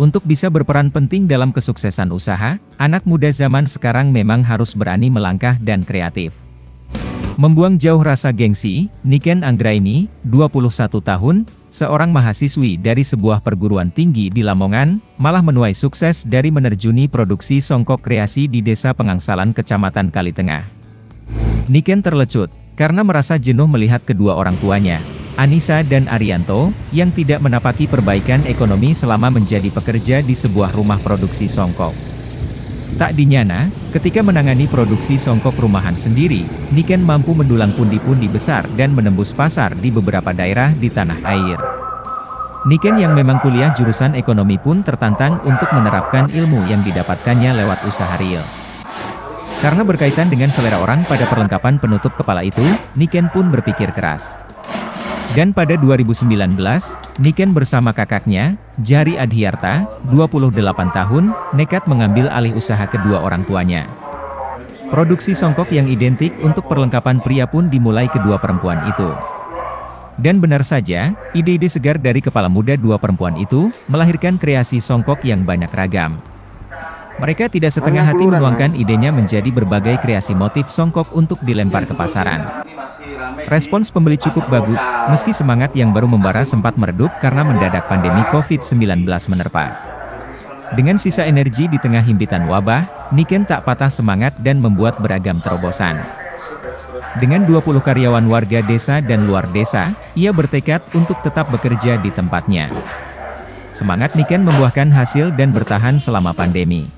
Untuk bisa berperan penting dalam kesuksesan usaha, anak muda zaman sekarang memang harus berani melangkah dan kreatif. Membuang jauh rasa gengsi, Niken Anggraini, 21 tahun, seorang mahasiswi dari sebuah perguruan tinggi di Lamongan, malah menuai sukses dari menerjuni produksi songkok kreasi di Desa Pengangsalan Kecamatan Kalitengah. Niken terlecut, karena merasa jenuh melihat kedua orang tuanya, Anissa dan Arianto, yang tidak menapaki perbaikan ekonomi selama menjadi pekerja di sebuah rumah produksi songkok. Tak dinyana, ketika menangani produksi songkok rumahan sendiri, Niken mampu mendulang pundi-pundi besar dan menembus pasar di beberapa daerah di tanah air. Niken yang memang kuliah jurusan ekonomi pun tertantang untuk menerapkan ilmu yang didapatkannya lewat usaha real. Karena berkaitan dengan selera orang pada perlengkapan penutup kepala itu, Niken pun berpikir keras. Dan pada 2019, Niken bersama kakaknya, Jari Adhyarta, 28 tahun, nekat mengambil alih usaha kedua orang tuanya. Produksi songkok yang identik untuk perlengkapan pria pun dimulai kedua perempuan itu. Dan benar saja, ide-ide segar dari kepala muda dua perempuan itu, melahirkan kreasi songkok yang banyak ragam. Mereka tidak setengah hati menuangkan idenya menjadi berbagai kreasi motif songkok untuk dilempar ke pasaran. Respons pembeli cukup bagus, meski semangat yang baru membara sempat meredup karena mendadak pandemi COVID-19 menerpa. Dengan sisa energi di tengah himpitan wabah, Niken tak patah semangat dan membuat beragam terobosan. Dengan 20 karyawan warga desa dan luar desa, ia bertekad untuk tetap bekerja di tempatnya. Semangat Niken membuahkan hasil dan bertahan selama pandemi.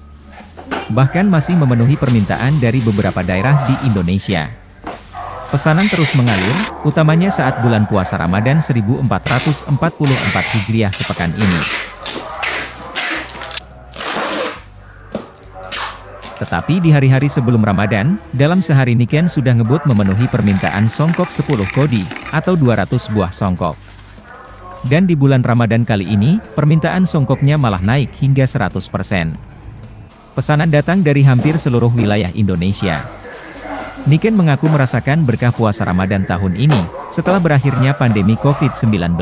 Bahkan masih memenuhi permintaan dari beberapa daerah di Indonesia. Pesanan terus mengalir, utamanya saat bulan puasa Ramadan 1444 Hijriah sepekan ini. Tetapi di hari-hari sebelum Ramadan, dalam sehari Niken sudah ngebut memenuhi permintaan songkok 10 kodi, atau 200 buah songkok. Dan di bulan Ramadan kali ini, permintaan songkoknya malah naik hingga 100%. Pesanan datang dari hampir seluruh wilayah Indonesia. Niken mengaku merasakan berkah puasa Ramadan tahun ini, setelah berakhirnya pandemi COVID-19.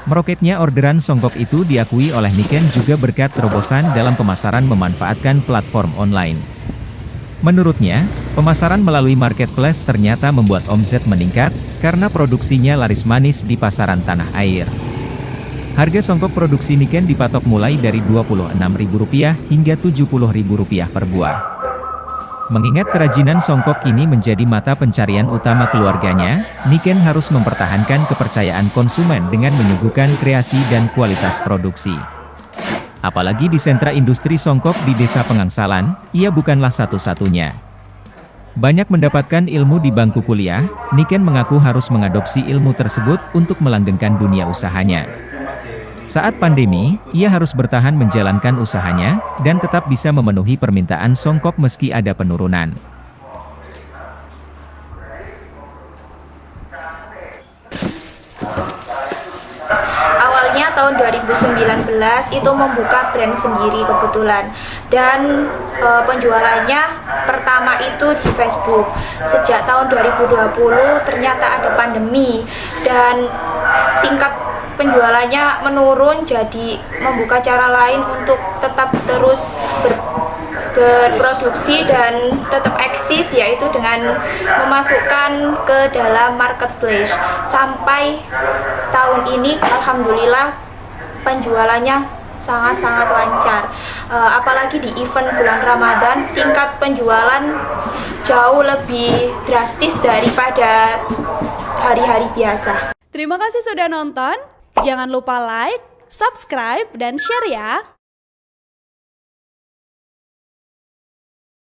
Meroketnya orderan songkok itu diakui oleh Niken juga berkat terobosan dalam pemasaran memanfaatkan platform online. Menurutnya, pemasaran melalui marketplace ternyata membuat omset meningkat, karena produksinya laris manis di pasaran tanah air. Harga songkok produksi Niken dipatok mulai dari Rp26.000 hingga Rp70.000 per buah. Mengingat kerajinan songkok kini menjadi mata pencarian utama keluarganya, Niken harus mempertahankan kepercayaan konsumen dengan menyuguhkan kreasi dan kualitas produksi. Apalagi di sentra industri songkok di Desa Pengangsalan, ia bukanlah satu-satunya. Banyak mendapatkan ilmu di bangku kuliah, Niken mengaku harus mengadopsi ilmu tersebut untuk melanggengkan dunia usahanya. Saat pandemi, ia harus bertahan menjalankan usahanya, dan tetap bisa memenuhi permintaan songkok meski ada penurunan. Awalnya tahun 2019 itu membuka brand sendiri kebetulan. Dan penjualannya pertama itu di Facebook. Sejak tahun 2020 ternyata ada pandemi, dan tingkat penjualannya menurun, jadi membuka cara lain untuk tetap terus berproduksi dan tetap eksis, yaitu dengan memasukkan ke dalam marketplace. Sampai tahun ini alhamdulillah penjualannya sangat-sangat lancar. Apalagi di event bulan Ramadan, tingkat penjualan jauh lebih drastis daripada hari-hari biasa. Terima kasih sudah nonton. Jangan lupa like, subscribe, dan share ya!